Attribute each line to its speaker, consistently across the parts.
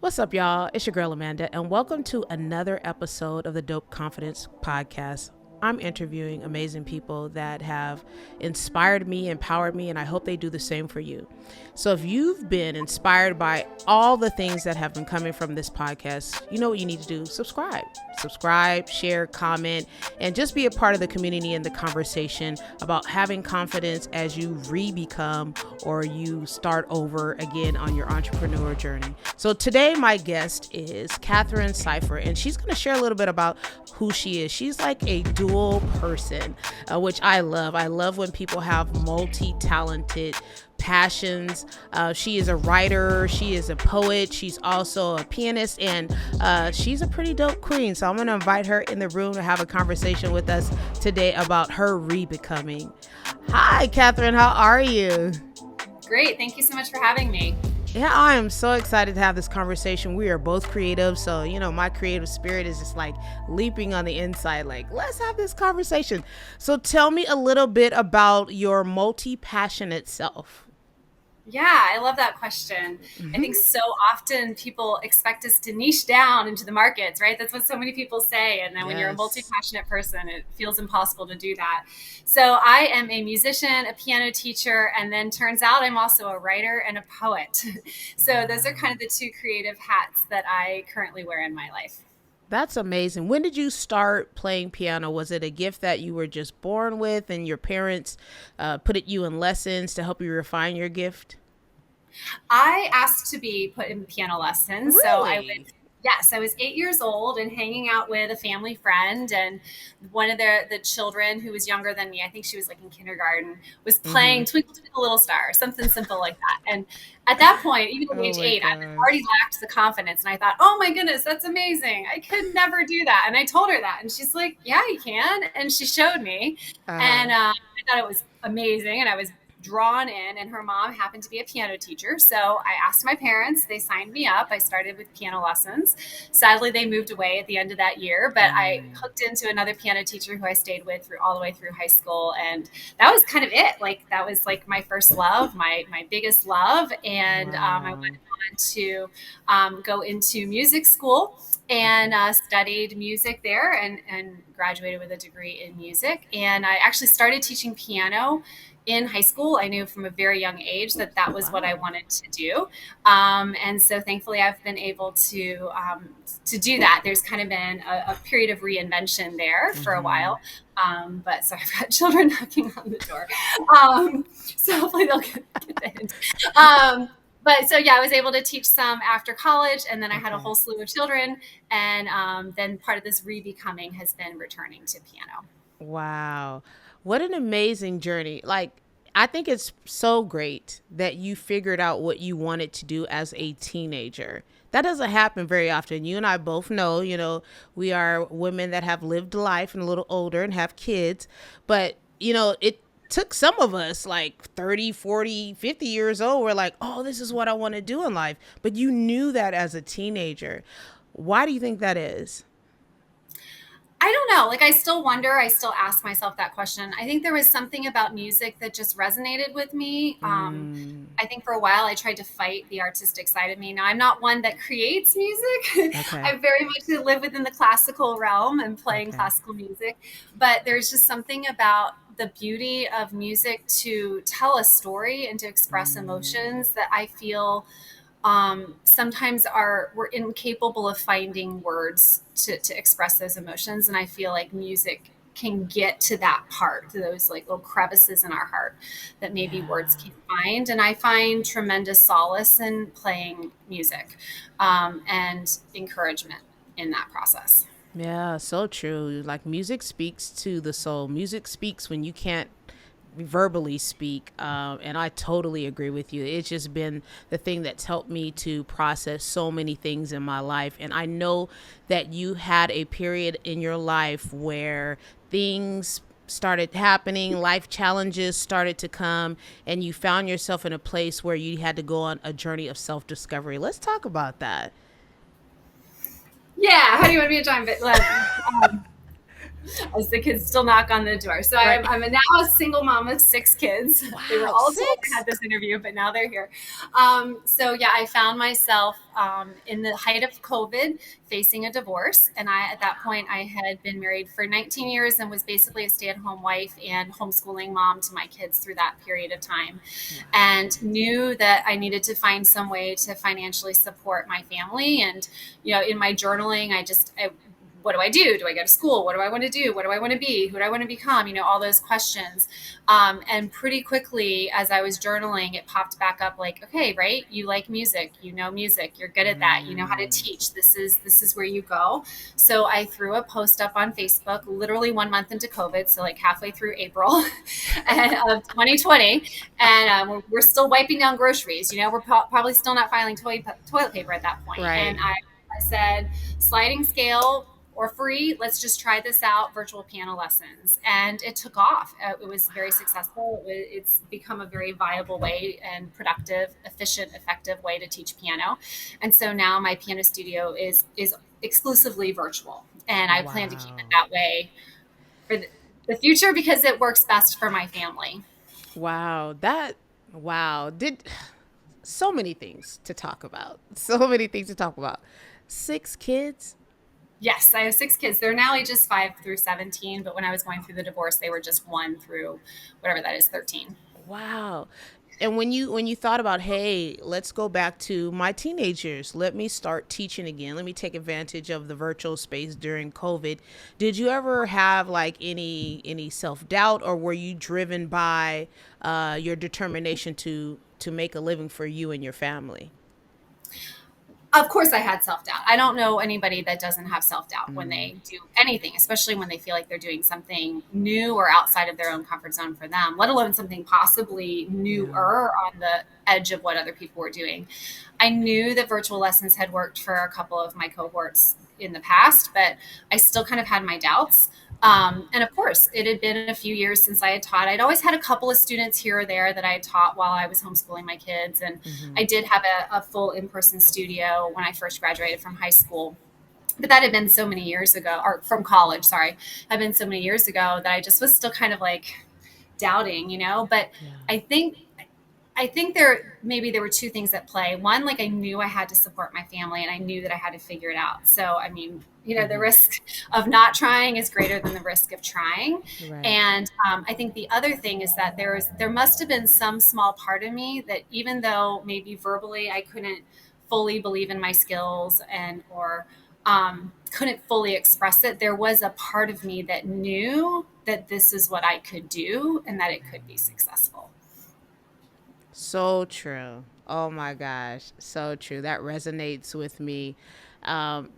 Speaker 1: What's up, y'all? It's your girl Ehmandah, and welcome to another episode of the Dope Confidence Podcast. I'm interviewing amazing people that have inspired me, empowered me, and I hope they do the same for you. So if you've been inspired by all the things that have been coming from this podcast, you know what you need to do. Subscribe, share, comment, and just be a part of the community and the conversation about having confidence as you re-become or you start over again on your entrepreneur journey. So today my guest is Catherine Sipher, and she's going to share a little bit about who she is. She's like a dual person, which I love. I love when people have multi-talented passions. She is a writer, she is a poet, she's also a pianist, and she's a pretty dope queen. So I'm going to invite her in the room to have a conversation with us today about her re-becoming. Hi, Catherine. How are you?
Speaker 2: Great. Thank you so much for having me.
Speaker 1: Yeah, I am so excited to have this conversation. We are both creative, so my creative spirit is just like leaping on the inside, like, let's have this conversation. So tell me a little bit about your multi-passionate self.
Speaker 2: Yeah, I love that question. I think so often people expect us to niche down into the markets, right? That's what so many people say. And then when you're a multi-passionate person, it feels impossible to do that. So I am a musician, a piano teacher, and then turns out I'm also a writer and a poet. So those are kind of the two creative hats that I currently wear in my life.
Speaker 1: That's amazing. When did you start playing piano? Was it a gift that you were just born with and your parents put you in lessons to help you refine your gift?
Speaker 2: I asked to be put in piano lessons.
Speaker 1: Really?
Speaker 2: So I was 8 years old and hanging out with a family friend, and one of the children who was younger than me, I think she was like in kindergarten, was playing Twinkle Twinkle Little Star, something simple like that. And at that point, even at age 8, I already lacked the confidence, and I thought, oh my goodness, that's amazing. I could never do that. And I told her that, and she's like, yeah, you can. And she showed me, and I thought it was amazing, and I was drawn in, and her mom happened to be a piano teacher. So I asked my parents, they signed me up. I started with piano lessons. Sadly, they moved away at the end of that year, but I hooked into another piano teacher who I stayed with all the way through high school. And that was kind of it. Like, that was like my first love, my biggest love. And I went on to go into music school and studied music there and graduated with a degree in music. And I actually started teaching piano in high school. I knew from a very young age that was what I wanted to do. And so thankfully I've been able to do that. There's kind of been a period of reinvention there for a while. But so I've got children knocking on the door. So hopefully they'll get the hint. But so, yeah, I was able to teach some after college, and then I had a whole slew of children. And then part of this re-becoming has been returning to piano.
Speaker 1: Wow. What an amazing journey. Like, I think it's so great that you figured out what you wanted to do as a teenager. That doesn't happen very often. You and I both know, we are women that have lived life and a little older and have kids. But, it took some of us like 30, 40, 50 years old. We're like, oh, this is what I want to do in life. But you knew that as a teenager. Why do you think that is?
Speaker 2: I don't know. Like, I still wonder. I still ask myself that question. I think there was something about music that just resonated with me. I think for a while I tried to fight the artistic side of me. Now, I'm not one that creates music.
Speaker 1: Okay.
Speaker 2: I very much live within the classical realm and playing classical music. But there's just something about the beauty of music to tell a story and to express emotions that I feel sometimes we're incapable of finding words to express those emotions. And I feel like music can get to that part, to those like little crevices in our heart that maybe words can't find. And I find tremendous solace in playing music and encouragement in that process.
Speaker 1: Yeah, so true. Like, music speaks to the soul. Music speaks when you can't verbally speak, and I totally agree with you. It's just been the thing that's helped me to process so many things in my life. And I know that you had a period in your life where things started happening, life challenges started to come, and you found yourself in a place where you had to go on a journey of self-discovery. Let's talk about that.
Speaker 2: Yeah, how do you want me to jump it? as the kids still knock on the door. So
Speaker 1: Right.
Speaker 2: I'm now a single mom of 6 kids. They were
Speaker 1: Wow,
Speaker 2: all told I
Speaker 1: six?
Speaker 2: had this interview, but now they're here. So yeah, I found myself in the height of COVID facing a divorce. And at that point, I had been married for 19 years and was basically a stay-at-home wife and homeschooling mom to my kids through that period of time,
Speaker 1: Wow.
Speaker 2: and knew that I needed to find some way to financially support my family. And, in my journaling, what do I do? Do I go to school? What do I want to do? What do I want to be? Who do I want to become? All those questions. And pretty quickly, as I was journaling, it popped back up like, okay, right? You like music, music, you're good at that. You know how to
Speaker 1: Mm.
Speaker 2: teach. This is where you go. So I threw a post up on Facebook, literally 1 month into COVID. So like halfway through April and, of 2020. And we're still wiping down groceries. We're probably still not filing toilet paper at that point.
Speaker 1: Right.
Speaker 2: And I said, sliding scale or free, let's just try this out, virtual piano lessons. And it took off. It was very successful. It's become a very viable way and productive, efficient, effective way to teach piano. And so now my piano studio is exclusively virtual. And I plan to keep it
Speaker 1: Wow.
Speaker 2: that way for the future because it works best for my family.
Speaker 1: Wow. Wow. Did so many things to talk about. So many things to talk about. Six kids?
Speaker 2: Yes, I have 6 kids. They're now ages 5 through 17, but when I was going through the divorce, they were just 1 through whatever that is, 13.
Speaker 1: Wow. And when you thought about, hey, let's go back to my teenage years. Let me start teaching again. Let me take advantage of the virtual space during COVID. Did you ever have like any self-doubt, or were you driven by your determination to make a living for you and your family?
Speaker 2: Of course, I had self doubt. I don't know anybody that doesn't have self doubt when
Speaker 1: Mm,
Speaker 2: they do anything, especially when they feel like they're doing something new or outside of their own comfort zone for them, let alone something possibly
Speaker 1: yeah.
Speaker 2: newer on the edge of what other people were doing. I knew that virtual lessons had worked for a couple of my cohorts in the past, but I still kind of had my doubts. And of course, it had been a few years since I had taught. I'd always had a couple of students here or there that I had taught while I was homeschooling my kids. And
Speaker 1: Mm-hmm.
Speaker 2: I did have a full in person studio when I first graduated from high school. But that had been so many years ago, or from college, sorry, had been so many years ago that I just was still kind of like doubting. But
Speaker 1: Yeah.
Speaker 2: I think I think there were two things at play. One, like I knew I had to support my family and I knew that I had to figure it out. So I mean, the
Speaker 1: Mm-hmm.
Speaker 2: risk of not trying is greater than the risk of trying.
Speaker 1: Right.
Speaker 2: And I think the other thing is that there must have been some small part of me that even though maybe verbally I couldn't fully believe in my skills and or couldn't fully express it, there was a part of me that knew that this is what I could do and that it could be successful.
Speaker 1: So true. Oh my gosh. So true. That resonates with me.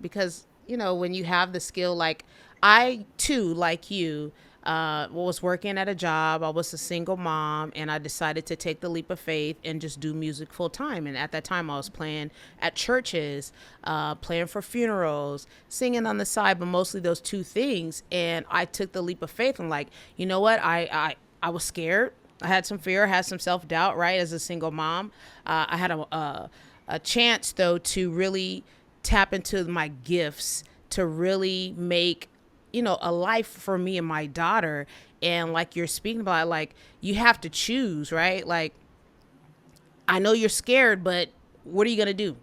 Speaker 1: Because, when you have the skill, like I too, like you, was working at a job. I was a single mom and I decided to take the leap of faith and just do music full time. And at that time, I was playing at churches, playing for funerals, singing on the side, but mostly those two things. And I took the leap of faith and, like, you know what? I was scared. I had some fear, I had some self doubt, right, as a single mom. I had a chance, though, to really tap into my gifts to really make, a life for me and my daughter. And like you're speaking about, like, you have to choose, right? Like, I know you're scared, but what are you going to do?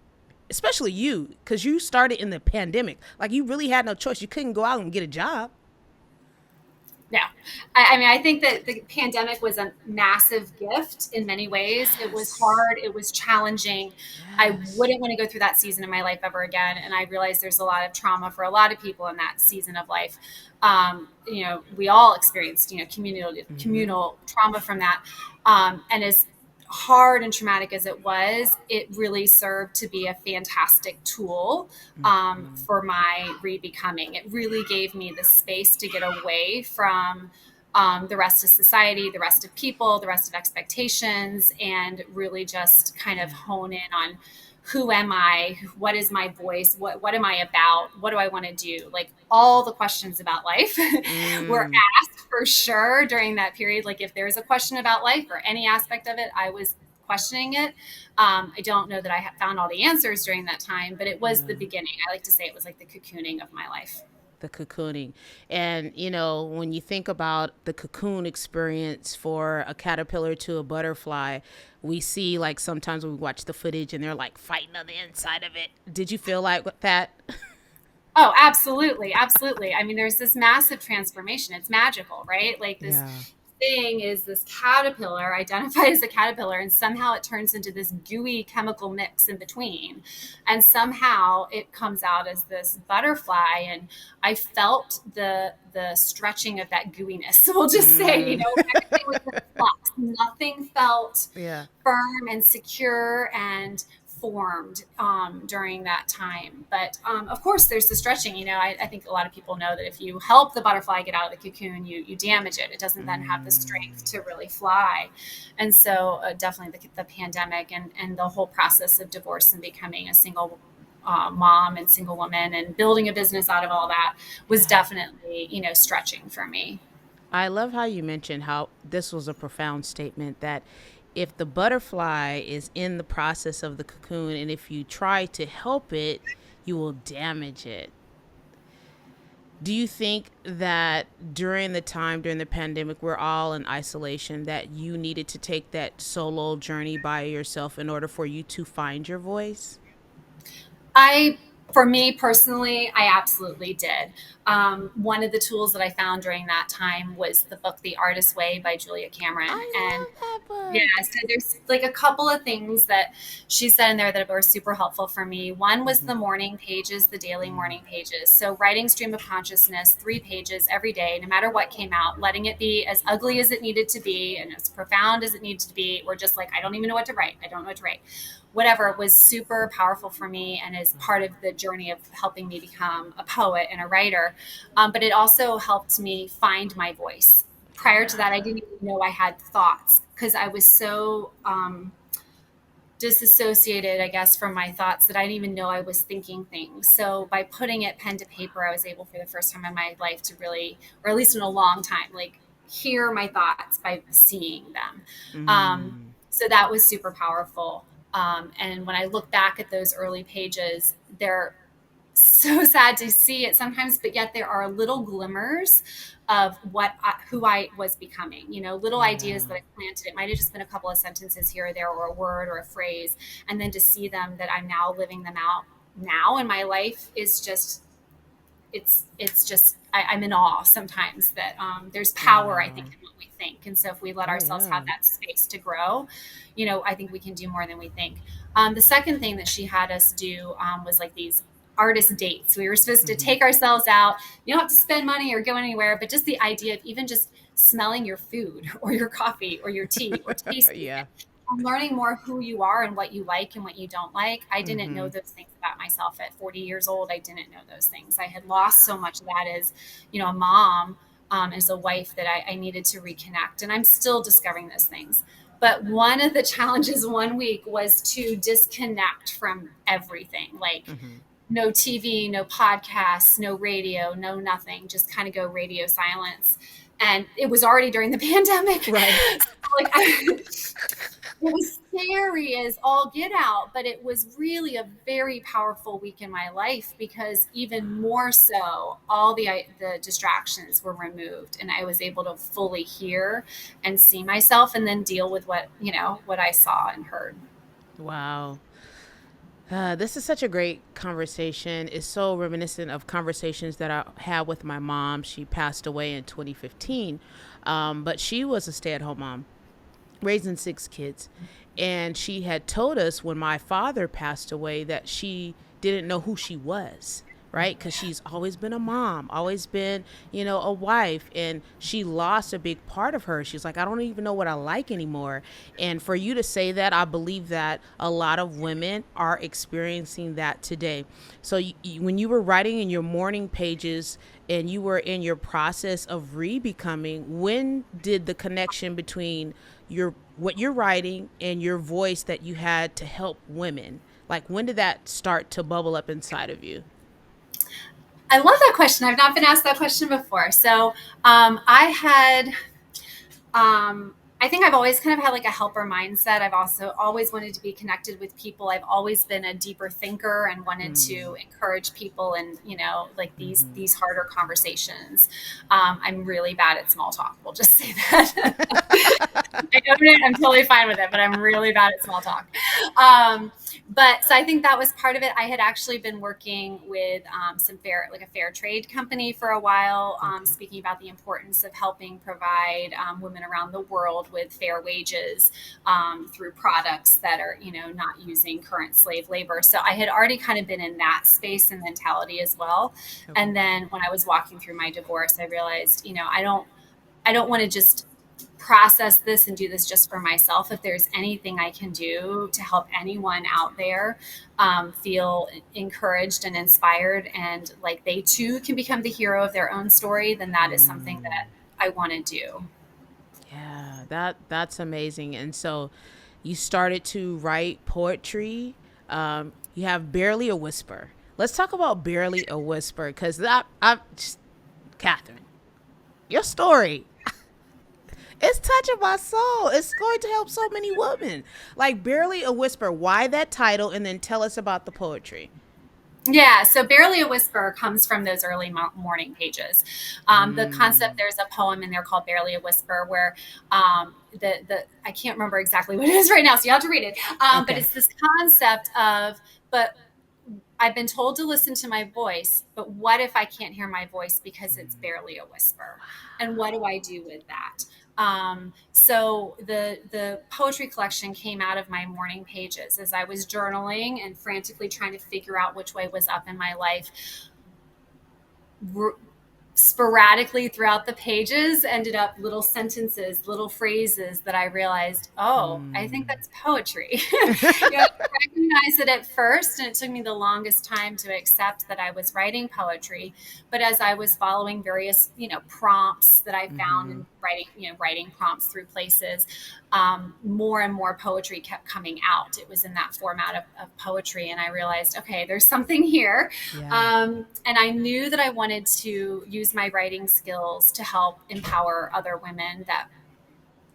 Speaker 1: Especially you, because you started in the pandemic. Like, you really had no choice. You couldn't go out and get a job.
Speaker 2: No, I mean, I think that the pandemic was a massive gift in many ways. It was
Speaker 1: Yes.
Speaker 2: hard, it was challenging. I
Speaker 1: Yes.
Speaker 2: wouldn't want to go through that season in my life ever again. And I realize there's a lot of trauma for a lot of people in that season of life. We all experienced,
Speaker 1: Mm-hmm.
Speaker 2: communal trauma from that. And as hard and traumatic as it was, it really served to be a fantastic tool
Speaker 1: Mm-hmm.
Speaker 2: for my rebecoming. It really gave me the space to get away from the rest of society, the rest of people, the rest of expectations, and really just kind of
Speaker 1: Yeah.
Speaker 2: hone in on who am I? What is my voice? What am I about? What do I want to do? Like all the questions about life were
Speaker 1: Mm.
Speaker 2: asked for sure during that period. Like if there's a question about life or any aspect of it, I was questioning it. I don't know that I found all the answers during that time, but it was the
Speaker 1: Yeah.
Speaker 2: beginning. I like to say it was like the cocooning of my life.
Speaker 1: the cocooning. And, when you think about the cocoon experience for a caterpillar to a butterfly, we see like sometimes we watch the footage and they're like fighting on the inside of it. Did you feel like that?
Speaker 2: Oh, absolutely. Absolutely. I mean, there's this massive transformation. It's magical, right? Like this
Speaker 1: Yeah.
Speaker 2: thing is this caterpillar identified as a caterpillar, and somehow it turns into this gooey chemical mix in between. And somehow it comes out as this butterfly. And I felt the stretching of that gooiness. We'll just say,
Speaker 1: Mm.
Speaker 2: everything was in flux. Nothing felt
Speaker 1: Yeah.
Speaker 2: firm and secure and formed during that time. But of course, there's the stretching. I think a lot of people know that if you help the butterfly get out of the cocoon, you damage it. It doesn't then have the strength to really fly. And so definitely the pandemic and the whole process of divorce and becoming a single mom and single woman and building a business out of all that was
Speaker 1: Yeah.
Speaker 2: definitely, stretching for me.
Speaker 1: I love how you mentioned how this was a profound statement that if the butterfly is in the process of the cocoon and if you try to help it, you will damage it. Do you think that during the pandemic, we're all in isolation, that you needed to take that solo journey by yourself in order for you to find your voice?
Speaker 2: I, for me personally, I absolutely did. One of the tools that I found during that time was the book The Artist's Way by Julia Cameron.
Speaker 1: I
Speaker 2: And
Speaker 1: love that
Speaker 2: yeah,
Speaker 1: book.
Speaker 2: so there's like a couple of things that she said in there that were super helpful for me. One was
Speaker 1: Mm-hmm.
Speaker 2: the morning pages, the daily
Speaker 1: Mm.
Speaker 2: morning pages. So writing stream of consciousness, 3 pages every day, no matter what came out, letting it be as ugly as it needed to be and as profound as it needed to be, or just like, I don't even know what to write. I don't know what to write. Whatever was super powerful for me and is part of the journey of helping me become a poet and a writer. But it also helped me find my voice. Prior to that, I
Speaker 1: Yeah.
Speaker 2: didn't even know I had thoughts because I was so disassociated, I guess, from my thoughts that I didn't even know I was thinking things. So by putting it pen to paper, I was able for the first time in my life to really, or at least in a long time, like hear my thoughts by seeing them.
Speaker 1: Mm.
Speaker 2: So that was super powerful. And when I look back at those early pages, they're so sad to see it sometimes, but yet there are little glimmers of who I was becoming. Little ideas
Speaker 1: Yeah.
Speaker 2: that I planted. It might have just been a couple of sentences here or there, or a word or a phrase, and then to see them that I'm now living them out now in my life is just it's just I'm in awe sometimes that there's power, I think,
Speaker 1: Wow.
Speaker 2: in what we think. And so if we let
Speaker 1: Oh,
Speaker 2: ourselves
Speaker 1: yeah.
Speaker 2: have that space to grow, I think we can do more than we think. The second thing that she had us do was like these artist dates. We were supposed to
Speaker 1: Mm-hmm.
Speaker 2: take ourselves out. You don't have to spend money or go anywhere, but just the idea of even just smelling your food or your coffee or your tea or tasting
Speaker 1: Yeah.
Speaker 2: it and learning more who you are and what you like and what you don't like. I didn't know
Speaker 1: Mm-hmm.
Speaker 2: those things about myself at 40 years old. I didn't know those things. I had lost so much of that as, a mom, as a wife, that I needed to reconnect. And I'm still discovering those things. But one of the challenges one week was to disconnect from everything, like
Speaker 1: Mm-hmm.
Speaker 2: no TV, no podcasts, no radio, no nothing, just kind of go radio silence. And it was already during the pandemic.
Speaker 1: Right.
Speaker 2: So, like, it was scary as all get out, but it was really a very powerful week in my life because even more so, all the distractions were removed, and I was able to fully hear and see myself, and then deal with what I saw and heard.
Speaker 1: Wow. This is such a great conversation. It's so reminiscent of conversations that I had with my mom. She passed away in 2015, but she was a stay at home mom, raising 6 kids. And she had told us when my father passed away that she didn't know who she was, right? Because she's always been a mom, always been, a wife. And she lost a big part of her. She's like, I don't even know what I like anymore. And for you to say that, I believe that a lot of women are experiencing that today. So when you were writing in your morning pages and you were in your process of re-becoming, when did the connection between your what you're writing and your voice that you had to help women, like when did that start to bubble up inside of you?
Speaker 2: I love that question. I've not been asked that question before. So I had I think I've always kind of had like a helper mindset. I've also always wanted to be connected with people. I've always been a deeper thinker and wanted to encourage people and, like these harder conversations. I'm really bad at small talk. We'll just say that. I own it. I'm totally fine with it, but I'm really bad at small talk. But so I think that was part of it. I had actually been working with like a fair trade company for a while, speaking about the importance of helping provide women around the world with fair wages through products that are, not using current slave labor. So I had already kind of been in that space and mentality as well.
Speaker 1: Okay.
Speaker 2: And then when I was walking through my divorce, I realized, I don't want to just process this and do this just for myself. If there's anything I can do to help anyone out there feel encouraged and inspired, and like they too can become the hero of their own story, then that is something that I want to do.
Speaker 1: Yeah, that's amazing. And so you started to write poetry. You have Barely a Whisper. Let's talk about Barely a Whisper, because I'm just, Catherine, your story. It's touching my soul. It's going to help so many women. Like Barely a Whisper. Why that title? And then tell us about the poetry.
Speaker 2: Yeah, so Barely a Whisper comes from those early morning pages. The concept, there's a poem in there called Barely a Whisper where the I can't remember exactly what it is right now, so you have to read it. But
Speaker 1: Okay.
Speaker 2: it's this concept of, but I've been told to listen to my voice, but what if I can't hear my voice because it's barely a whisper? And what do I do with that? So the poetry collection came out of my morning pages as I was journaling and frantically trying to figure out which way was up in my life. Sporadically throughout the pages ended up little sentences, little phrases that I realized, oh, I think that's poetry. I recognized it at first, and it took me the longest time to accept that I was writing poetry. But as I was following various, prompts that I found in writing prompts through places, more and more poetry kept coming out. It was in that format of poetry, and I realized, okay, there's something here.
Speaker 1: Yeah.
Speaker 2: And I knew that I wanted to use my writing skills to help empower other women that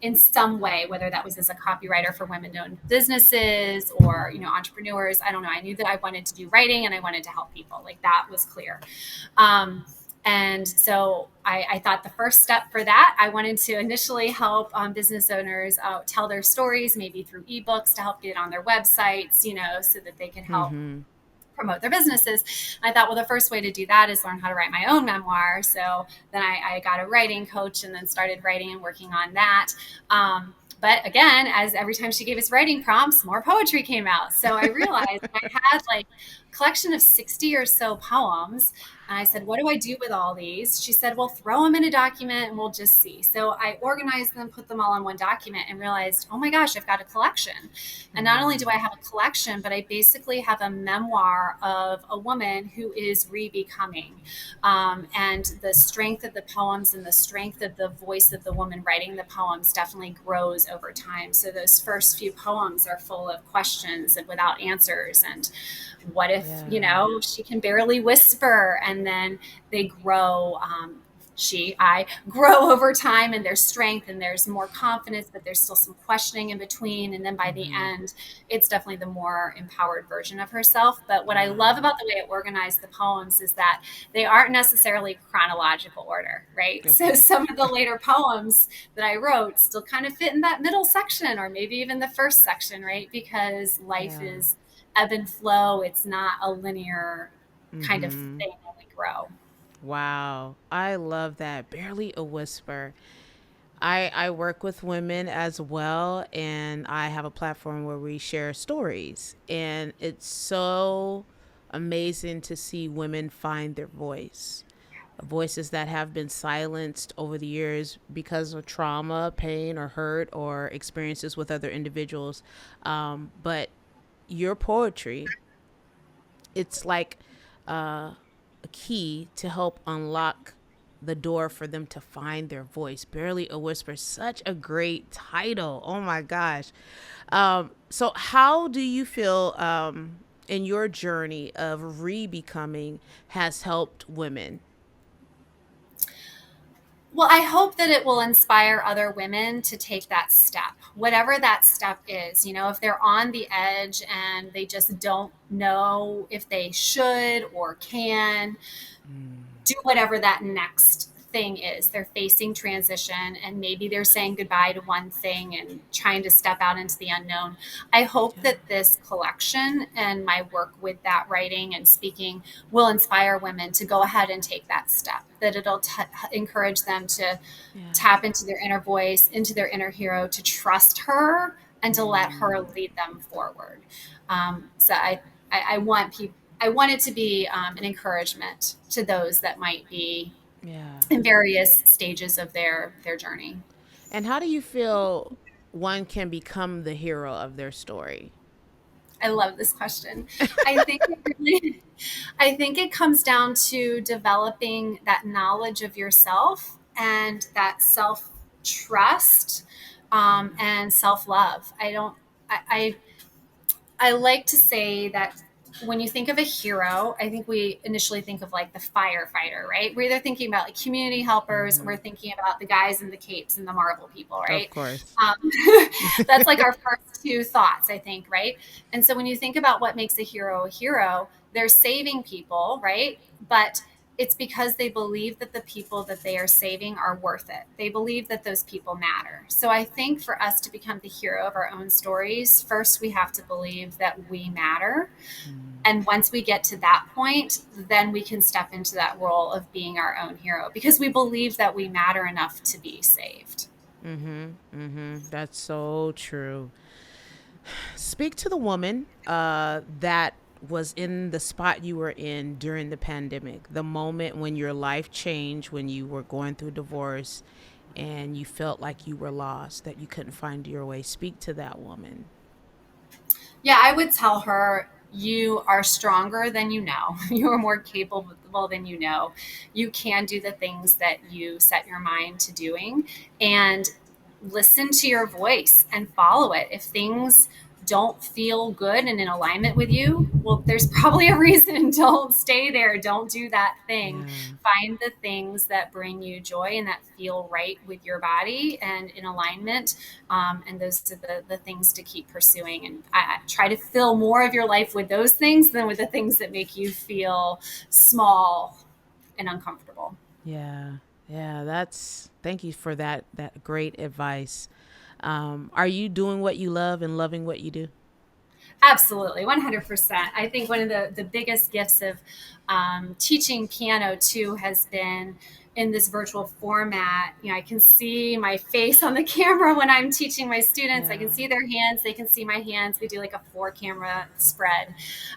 Speaker 2: in some way, whether that was as a copywriter for women-owned businesses or, entrepreneurs. I don't know. I knew that I wanted to do writing and I wanted to help people. Like that was clear. And so I thought the first step for that, I wanted to initially help business owners tell their stories, maybe through ebooks to help get on their websites, so that they can help promote their businesses. I thought, well, the first way to do that is learn how to write my own memoir. So then I got a writing coach and then started writing and working on that. But again, as every time she gave us writing prompts, more poetry came out. So I realized I had like a collection of 60 or so poems. And I said, what do I do with all these? She said, well, throw them in a document and we'll just see. So I organized them, put them all in one document and realized, oh my gosh, I've got a collection. And not only do I have a collection, but I basically have a memoir of a woman who is re-becoming. And the strength of the poems and the strength of the voice of the woman writing the poems definitely grows over time. So those first few poems are full of questions and without answers. And what if, she can barely whisper, and then they grow. I grow over time, and there's strength and there's more confidence, but there's still some questioning in between. And then by the end, it's definitely the more empowered version of herself. But what I love about the way it organized the poems is that they aren't necessarily chronological order, right?
Speaker 1: Okay.
Speaker 2: So some of the later poems that I wrote still kind of fit in that middle section, or maybe even the first section, right? Because life is ebb and flow. It's not a linear kind of thing when we grow.
Speaker 1: Wow. I love that. Barely a Whisper. I work with women as well, and I have a platform where we share stories. And it's so amazing to see women find their voice. Voices that have been silenced over the years because of trauma, pain, or hurt, or experiences with other individuals. But your poetry, it's like a key to help unlock the door for them to find their voice. Barely a Whisper, such a great title. Oh my gosh. So how do you feel in your journey of re-becoming has helped women?
Speaker 2: Well, I hope that it will inspire other women to take that step, whatever that step is. If they're on the edge and they just don't know if they should or can, do whatever that next thing is. They're facing transition and maybe they're saying goodbye to one thing and trying to step out into the unknown. I hope
Speaker 1: Yeah.
Speaker 2: that this collection and my work with that writing and speaking will inspire women to go ahead and take that step, that it'll encourage them to
Speaker 1: Yeah.
Speaker 2: tap into their inner voice, into their inner hero, to trust her and to let her lead them forward. So I want people. I want it to be an encouragement to those that might be
Speaker 1: Yeah.
Speaker 2: in various stages of their journey.
Speaker 1: And how do you feel one can become the hero of their story?
Speaker 2: I love this question. I think it really, I think it comes down to developing that knowledge of yourself and that self trust and self love. I like to say that when you think of a hero, I think we initially think of like the firefighter, right? We're either thinking about like community helpers, or we're thinking about the guys in the capes and the Marvel people,
Speaker 1: Of
Speaker 2: right?
Speaker 1: course.
Speaker 2: Um, that's like our first two thoughts, I think, right? And so when you think about what makes a hero, they're saving people, right? But it's because they believe that the people that they are saving are worth it. They believe that those people matter. So I think for us to become the hero of our own stories, first we have to believe that we matter. And once we get to that point, then we can step into that role of being our own hero because we believe that we matter enough to be saved.
Speaker 1: That's so true. Speak to the woman that was in the spot you were in during the pandemic, the moment when your life changed, when you were going through divorce and you felt like you were lost, that you couldn't find your way. Speak to that woman.
Speaker 2: Yeah, I would tell her you are stronger than you know. You are more capable than you know. You can do the things that you set your mind to doing, and listen to your voice and follow it. If things don't feel good and in alignment with you, well, there's probably a reason. Don't stay there. Don't do that thing.
Speaker 1: Yeah.
Speaker 2: Find the things that bring you joy and that feel right with your body and in alignment. And those are the things to keep pursuing. And I try to fill more of your life with those things than with the things that make you feel small and uncomfortable.
Speaker 1: Yeah. Yeah, thank you for that great advice. Are you doing what you love and loving what you do?
Speaker 2: Absolutely, 100%. I think one of the biggest gifts of teaching piano too has been in this virtual format. I can see my face on the camera when I'm teaching my students. I can
Speaker 1: Yeah.
Speaker 2: see their hands. They can see my hands. We do like a 4 camera spread.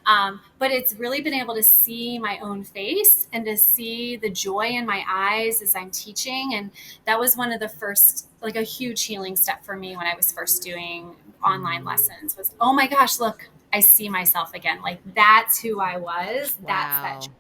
Speaker 2: But it's really been able to see my own face and to see the joy in my eyes as I'm teaching. And that was one of the first, like a huge healing step for me when I was first doing online lessons was, oh my gosh, look, I see myself again. Like that's who I was. That's that.
Speaker 1: Wow.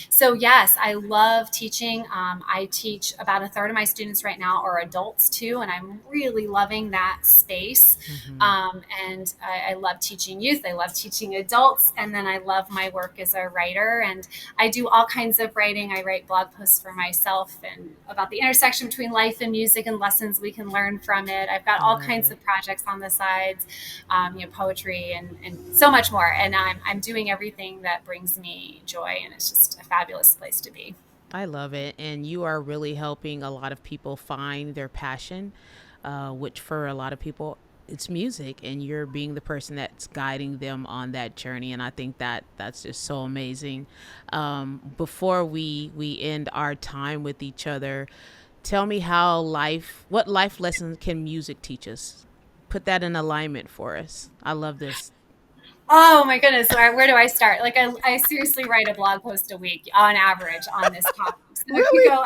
Speaker 2: So yes, I love teaching. I teach about a third of my students right now are adults too, and I'm really loving that space. And I love teaching youth. I love teaching adults, and then I love my work as a writer. And I do all kinds of writing. I write blog posts for myself and about the intersection between life and music and lessons we can learn from it. I've got
Speaker 1: I
Speaker 2: all
Speaker 1: love
Speaker 2: kinds
Speaker 1: it.
Speaker 2: of projects on the sides, poetry and so much more. And I'm doing everything that brings me joy, and it's just a fabulous place to be.
Speaker 1: I love it. And you are really helping a lot of people find their passion, which for a lot of people, it's music. And you're being the person that's guiding them on that journey. And I think that's just so amazing. Before we end our time with each other, tell me what life lessons can music teach us? Put that in alignment for us. I love this.
Speaker 2: Oh my goodness. Where do I start? Like I seriously write a blog post a week on average on this topic. So if you
Speaker 1: Really?
Speaker 2: go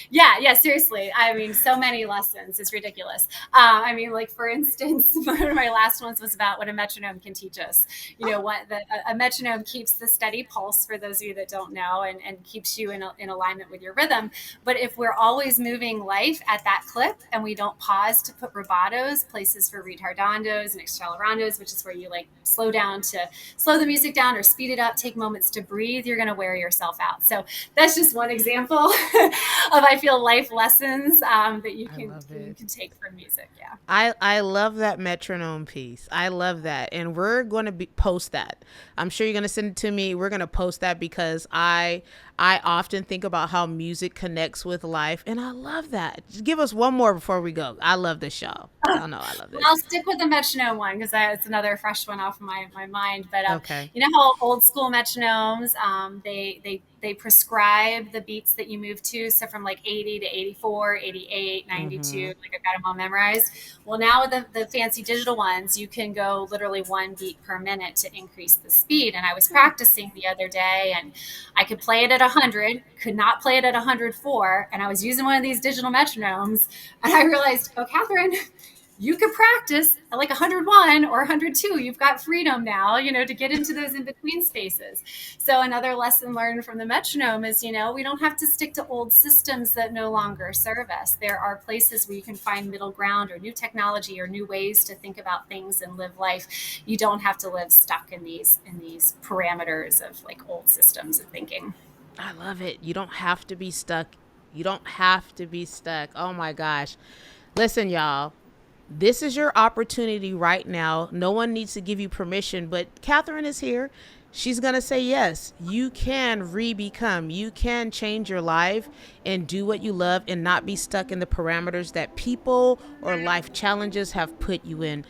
Speaker 2: yeah, seriously. I mean, so many lessons. It's ridiculous. I mean, like for instance, one of my last ones was about what a metronome can teach us. A metronome keeps the steady pulse for those of you that don't know, and keeps you in alignment with your rhythm. But if we're always moving life at that clip and we don't pause to put rubatos, places for retardandos and accelerandos, which is where you like slow the music down or speed it up, take moments to breathe, you're going to wear yourself out. So that's just one example of I feel life lessons that you can take from music. Yeah.
Speaker 1: I love that metronome piece. I love that. And we're going to post that. I'm sure you're going to send it to me. We're going to post that because I often think about how music connects with life. And I love that. Just give us one more before we go. I love this show. Y'all know I love this.
Speaker 2: I'll stick with the metronome one because it's another fresh one off of my mind. But
Speaker 1: okay.
Speaker 2: You know how old school metronomes, they prescribe the beats that you move to. So from like 80 to 84, 88, 92, like I've got them all memorized. Well, now with the fancy digital ones, you can go literally 1 beat per minute to increase the speed. And I was practicing the other day and I could play it at 100, could not play it at 104. And I was using one of these digital metronomes and I realized, oh, Catherine, you could practice at like 101 or 102. You've got freedom now, to get into those in-between spaces. So another lesson learned from the metronome is, we don't have to stick to old systems that no longer serve us. There are places where you can find middle ground or new technology or new ways to think about things and live life. You don't have to live stuck in these parameters of like old systems of thinking.
Speaker 1: I love it. You don't have to be stuck. You don't have to be stuck. Oh my gosh. Listen, y'all. This is your opportunity right now. No one needs to give you permission, but Catherine is here. She's going to say yes. You can re-become. You can change your life and do what you love and not be stuck in the parameters that people or life challenges have put you in.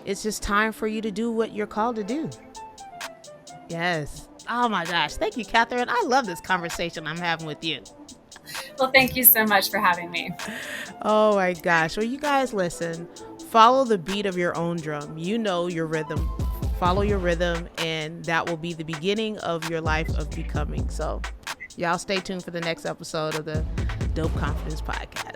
Speaker 1: It's just time for you to do what you're called to do. Yes. Oh my gosh. Thank you, Catherine. I love this conversation I'm having with you.
Speaker 2: Well, thank you so much for having me.
Speaker 1: Oh my gosh. Well, you guys listen, follow the beat of your own drum. You know your rhythm. Follow your rhythm, and that will be the beginning of your life of becoming. So y'all stay tuned for the next episode of the Dope Confidence Podcast.